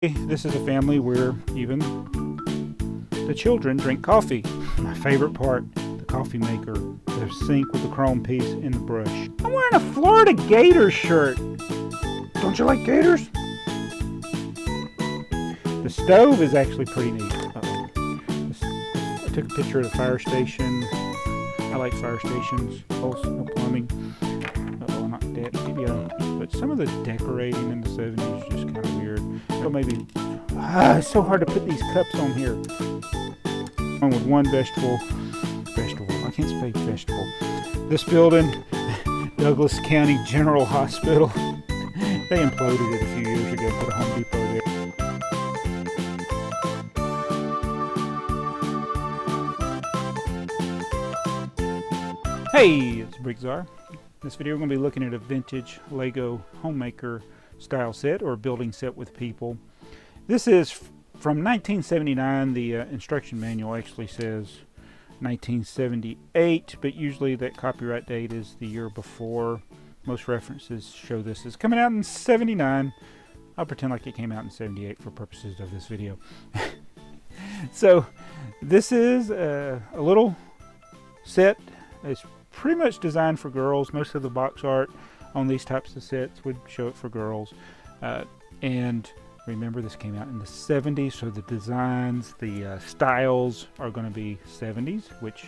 This is a family where even the children drink coffee. My favorite part, the coffee maker, the sink with the chrome piece and the brush. I'm wearing a Florida Gators shirt. Don't you like gators? The stove is actually pretty neat. I took a picture of the fire station. I like fire stations. Also, no plumbing. Not that. Yeah. But some of the decorating in the 70s is just kind of weird. So maybe it's so hard to put these cups on here. One with one vegetable. I can't speak vegetable. This building, Douglas County General Hospital. They imploded it a few years ago. Put a Home Depot there. Hey, it's BrickTsar. In this video we're going to be looking at a vintage Lego Homemaker style set or building set with people. This is from 1979. The instruction manual actually says 1978, but usually that copyright date is the year before. Most references show this as coming out in 79. I'll pretend like it came out in 78 for purposes of this video. So this is a little set. It's pretty much designed for girls. Most of the box art on these types of sets would show it for girls. And remember, this came out in the 70s, so the designs, the styles are going to be 70s, which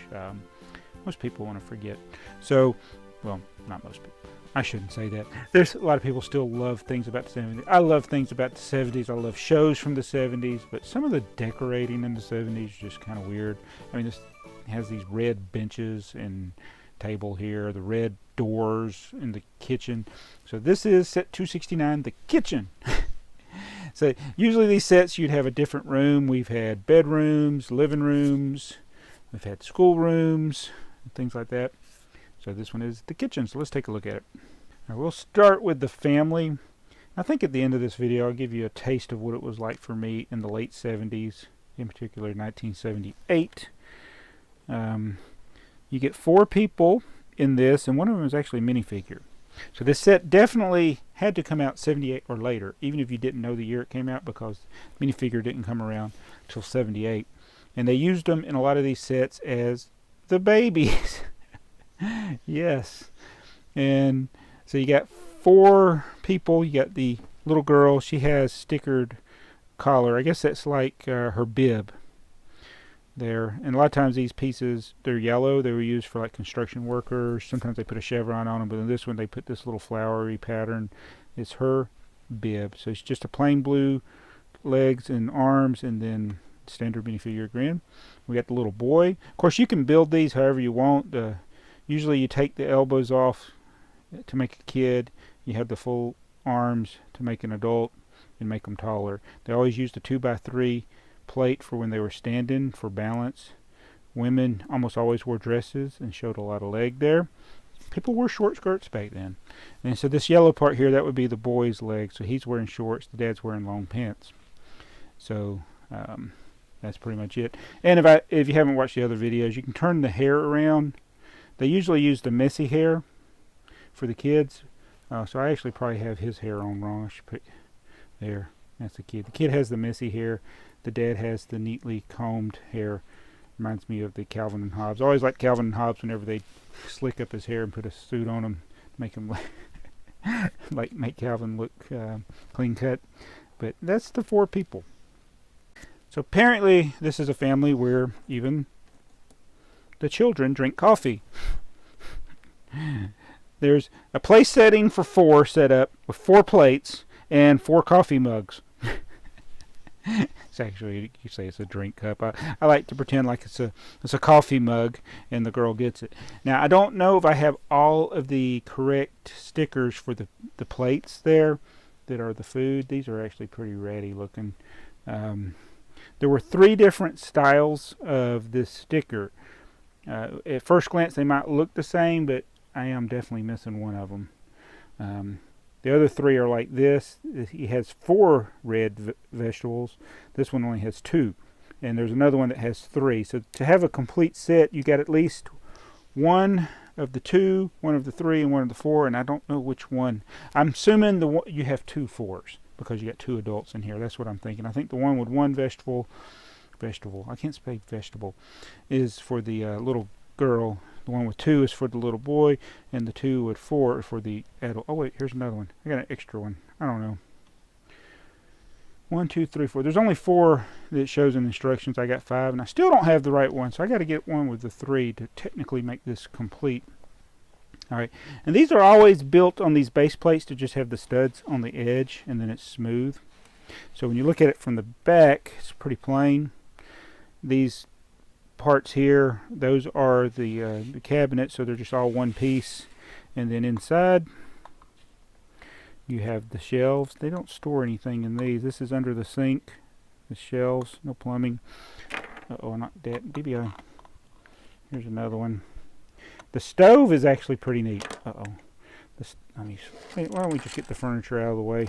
most people want to forget. So, well, not most people. I shouldn't say that. There's a lot of people still love things about the 70s. I love things about the 70s. I love shows from the 70s, but some of the decorating in the 70s is just kind of weird. I mean, this has these red benches and table here, the red doors in the kitchen. So this is set 269, the kitchen. So usually these sets you'd have a different room. We've had bedrooms, living rooms, we've had school rooms, and things like that. So this one is the kitchen. So let's take a look at it. Now we'll start with the family. I think at the end of this video I'll give you a taste of what it was like for me in the late 70s, in particular 1978. You get 4 people in this, and one of them is actually a minifigure. So this set definitely had to come out 78 or later, even if you didn't know the year it came out, because minifigure didn't come around till 78. And they used them in a lot of these sets as the babies. Yes. And so you got 4 people. You got the little girl. She has stickered collar. I guess that's like her bib there. And a lot of times these pieces, they're yellow. They were used for like construction workers. Sometimes they put a chevron on them, but in this one they put this little flowery pattern. It's her bib. So it's just a plain blue legs and arms, and then standard minifigure grin. We got the little boy. Of course, you can build these however you want. Usually you take the elbows off to make a kid. You have the full arms to make an adult and make them taller. They always used a 2x3 plate for when they were standing for balance. Women almost always wore dresses and showed a lot of leg there. People wore short skirts back then. And so this yellow part here, that would be the boy's leg. So he's wearing shorts, the dad's wearing long pants. So that's pretty much it. And if you haven't watched the other videos, you can turn the hair around. They usually use the messy hair for the kids. So I actually probably have his hair on wrong. I should put there. That's the kid. The kid has the messy hair. The dad has the neatly combed hair. Reminds me of the Calvin and Hobbes. I always liked Calvin and Hobbes whenever they slick up his hair and put a suit on him, make him make Calvin look clean cut. But that's the 4 people. So apparently this is a family where even the children drink coffee. There's a place setting for 4 set up with 4 plates and 4 coffee mugs. It's actually, you say it's a drink cup. I like to pretend like it's a coffee mug and the girl gets it. Now I don't know if I have all of the correct stickers for the plates there that are the food. These are actually pretty ratty looking. There were 3 different styles of this sticker. At first glance they might look the same, but I am definitely missing one of them. The other 3 are like this. He has 4 red vegetables. This one only has 2. And there's another one that has 3. So to have a complete set, you got at least 1 of the 2, 1 of the 3, and 1 of the 4. And I don't know which one. I'm assuming you have 2 4s. because you got 2 adults in here. That's what I'm thinking. I think the one with 1 vegetable, I can't speak vegetable, is for the little girl. The one with 2 is for the little boy, and the 2 with 4 are for the adult. Oh wait, here's another one. I got an extra one. I don't know. 1, 2, 3, 4. There's only 4 that shows in instructions. I got 5, and I still don't have the right one, so I got to get one with the 3 to technically make this complete. All right, and these are always built on these base plates to just have the studs on the edge, and then it's smooth. So when you look at it from the back, it's pretty plain. These parts here, those are the cabinet, so they're just all one piece. And then inside, you have the shelves. They don't store anything in these. This is under the sink. The shelves, no plumbing. Uh-oh, not that. DBI. Here's another one. The stove is actually pretty neat. Uh-oh. Why don't we just get the furniture out of the way?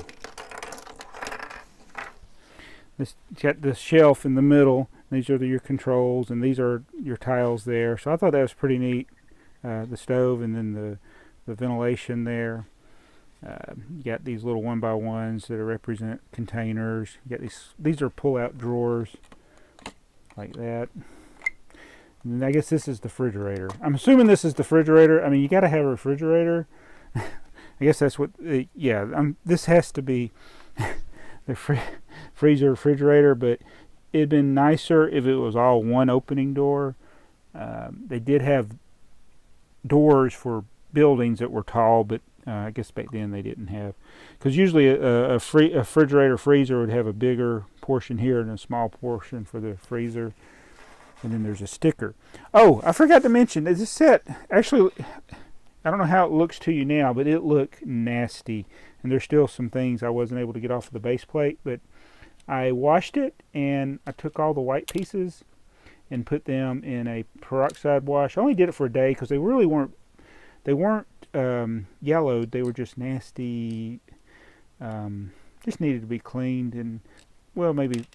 This got the shelf in the middle. These are your controls, and these are your tiles there. So I thought that was pretty neat. The stove, and then the ventilation there. You got these little 1x1s that represent containers. You got these are pull-out drawers like that. And I guess this is the refrigerator. I'm assuming this is the refrigerator. I mean, you got to have a refrigerator. I guess that's what. This has to be the freezer refrigerator, but it'd been nicer if it was all one opening door. They did have doors for buildings that were tall, but I guess back then they didn't have, because usually a refrigerator freezer would have a bigger portion here and a small portion for the freezer, and then there's a sticker. Oh, I forgot to mention, this set actually, I don't know how it looks to you now, but it looked nasty, and there's still some things I wasn't able to get off of the base plate, but I washed it and I took all the white pieces and put them in a peroxide wash. I only did it for a day because they really weren't yellowed. They were just nasty. Just needed to be cleaned, and well, maybe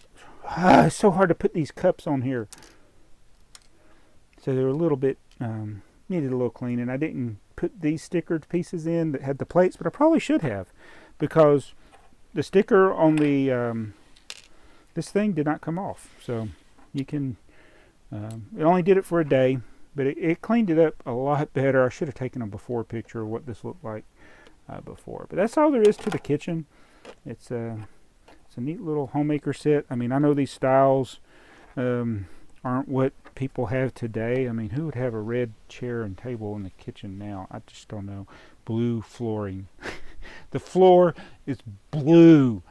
it's so hard to put these cups on here. So they were a little bit needed a little cleaning. I didn't put these stickered pieces in that had the plates, but I probably should have, because the sticker on the this thing did not come off. So you can it only did it for a day, but it cleaned it up a lot better. I should have taken a before picture of what this looked like before. But that's all there is to the kitchen. It's a neat little homemaker set. I mean, I know these styles aren't what people have today. I mean, who would have a red chair and table in the kitchen now? I just don't know. Blue flooring. The floor is blue.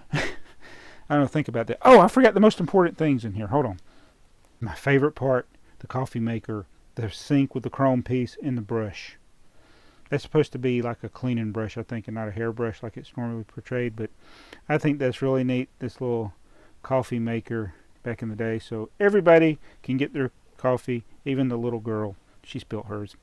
I don't think about that. Oh, I forgot the most important things in here. Hold on. My favorite part, the coffee maker, the sink with the chrome piece, and the brush. That's supposed to be like a cleaning brush, I think, and not a hairbrush like it's normally portrayed. But I think that's really neat, this little coffee maker back in the day. So everybody can get their coffee, even the little girl. She spilt hers.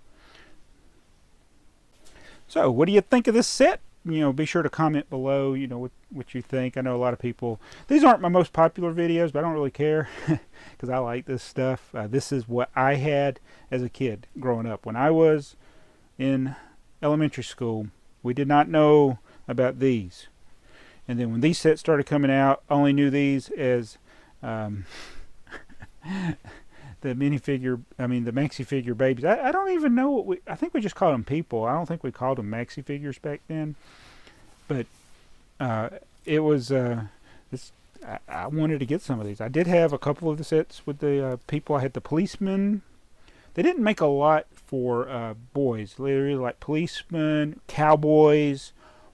So what do you think of this set? You know, be sure to comment below, you know, what you think. I know a lot of people, these aren't my most popular videos, but I don't really care because I like this stuff. This is what I had as a kid growing up. When I was in elementary school, we did not know about these. And then when these sets started coming out, I only knew these as the maxifigure babies. I don't even know what I think we just called them people. I don't think we called them maxifigures back then. But it was, I wanted to get some of these. I did have a couple of the sets with the people. I had the policemen. They didn't make a lot for boys. They were like policemen, cowboys,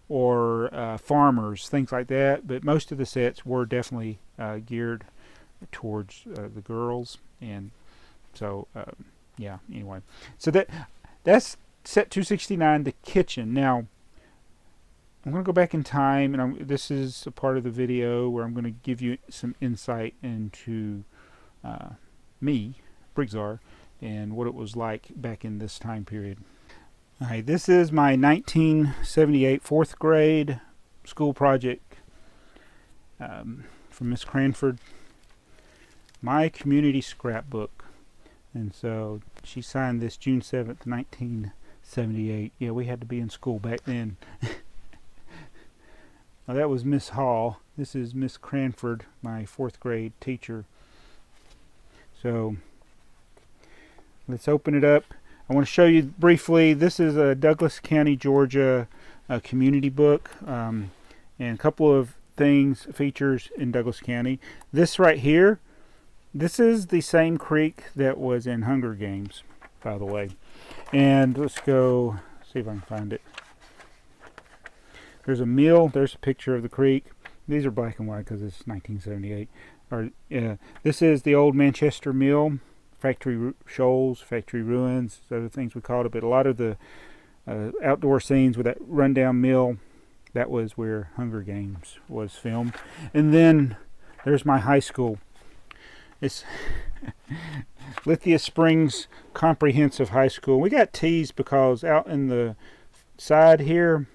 or farmers, things like that. But most of the sets were definitely geared towards the girls. And so, yeah, anyway. So that's set 269, the kitchen. Now, I'm going to go back in time, and this is a part of the video where I'm going to give you some insight into me, BrickTsar, and what it was like back in this time period. Alright, this is my 1978 4th grade school project from Miss Cranford. My community scrapbook. And so she signed this June 7th, 1978. Yeah, we had to be in school back then. Now that was Miss Hall. This is Miss Cranford, my 4th grade teacher. So let's open it up. I want to show you briefly. This is a Douglas County, Georgia community book, and a couple of features in Douglas County. This right here, this is the same creek that was in Hunger Games, by the way. And let's go see if I can find it. There's a mill. There's a picture of the creek. These are black and white because it's 1978. This is the old Manchester Mill. Factory shoals, factory ruins, other things we called it. But a lot of the outdoor scenes with that rundown mill, that was where Hunger Games was filmed. And then there's my high school. It's Lithia Springs Comprehensive High School. We got teased because out in the side here,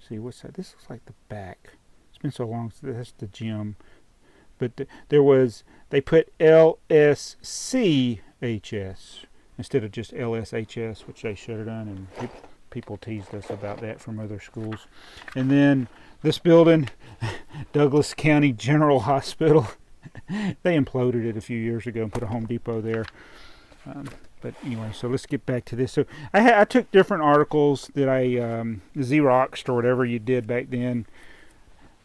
see what's that? This looks like the back. It's been so long. That's the gym. But they put LSCHS instead of just LSHS, which they should have done, and people teased us about that from other schools. And then this building, Douglas County General Hospital, they imploded it a few years ago and put a Home Depot there. But anyway, so let's get back to this. So I took different articles that I Xeroxed or whatever you did back then.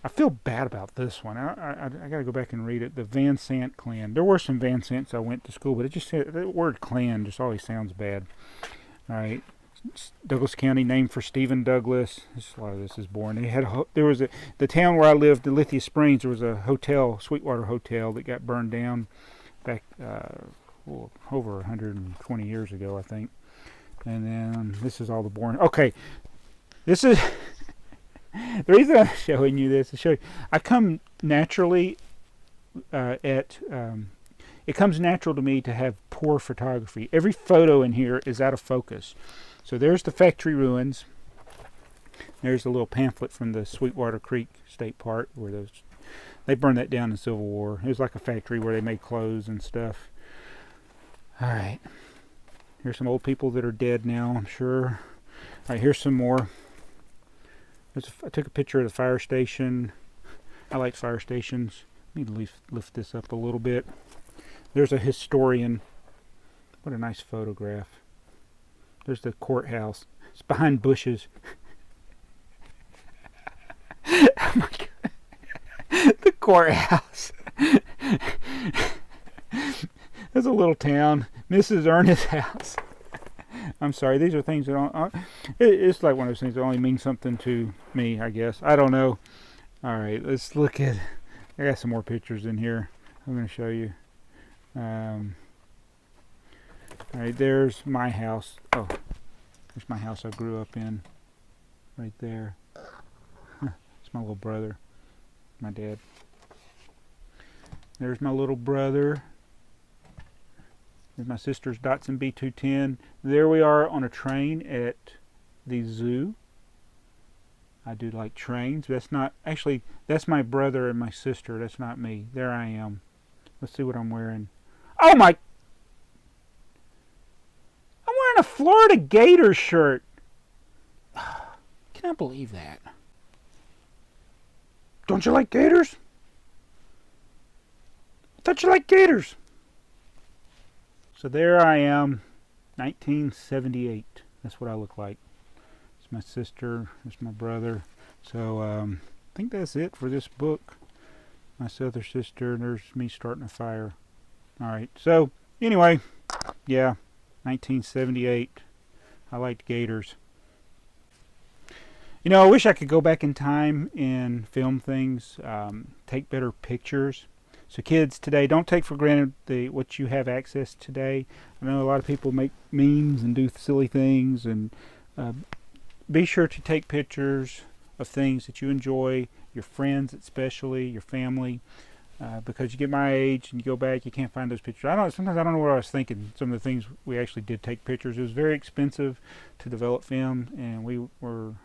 I feel bad about this one. I got to go back and read it. The Van Sant clan. There were some Van Sants I went to school, but it just said the word clan just always sounds bad. All right, Douglas County named for Stephen Douglas. A lot of this is boring. There was the town where I lived, in Lithia Springs. There was a hotel, Sweetwater Hotel, that got burned down back over 120 years ago, I think. And then this is all the boring. Okay, this is. The reason I'm showing you this is I come naturally it comes natural to me to have poor photography. Every photo in here is out of focus. So there's the factory ruins. There's a little pamphlet from the Sweetwater Creek State Park where they burned that down in the Civil War. It was like a factory where they made clothes and stuff. All right. Here's some old people that are dead now, I'm sure. All right, here's some more. I took a picture of the fire station. I like fire stations. I need to lift this up a little bit. There's a historian. What a nice photograph. There's the courthouse. It's behind bushes. Oh my God. The courthouse. There's a little town. Mrs. Ernest's house. I'm sorry, these are things that don't. It's like one of those things that only mean something to me, I guess. I don't know. All right, let's look at. I got some more pictures in here. I'm going to show you. All right, there's my house. Oh, there's my house I grew up in. Right there. It's my little brother. My dad. There's my little brother. There's my sister's Datsun B210. There we are on a train at the zoo. I do like trains. That's not, actually, that's my brother and my sister. That's not me. There I am. Let's see what I'm wearing. Oh my! I'm wearing a Florida Gators shirt. Can I believe that? Don't you like Gators? I thought you liked Gators. So there I am, 1978. That's what I look like. It's my sister. It's my brother. So I think that's it for this book. My other sister, and there's me starting a fire. All right. So anyway, yeah, 1978. I liked Gators. You know, I wish I could go back in time and film things, take better pictures. So kids today, don't take for granted what you have access today. I know a lot of people make memes and do silly things, and be sure to take pictures of things that you enjoy, your friends especially, your family, because you get my age and you go back, you can't find those pictures. Sometimes I don't know what I was thinking. Some of the things we actually did take pictures. It was very expensive to develop film, and we were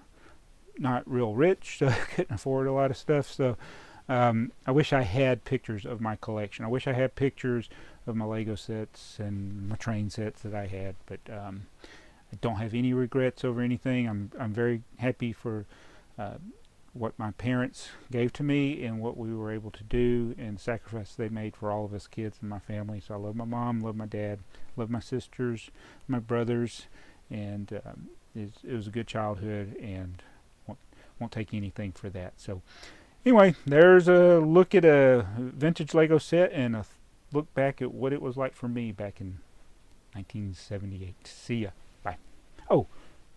not real rich, so I couldn't afford a lot of stuff. So I wish I had pictures of my collection. I wish I had pictures of my Lego sets and my train sets that I had, but I don't have any regrets over anything. I'm very happy for what my parents gave to me and what we were able to do and the sacrifices they made for all of us kids in my family. So I love my mom, love my dad, love my sisters, my brothers, and it was a good childhood, and won't take anything for that. So anyway, there's a look at a vintage Lego set and a look back at what it was like for me back in 1978. See ya. Bye. Oh,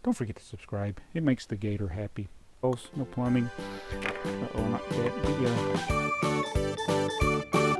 don't forget to subscribe. It makes the gator happy. No plumbing. Uh-oh, not that video.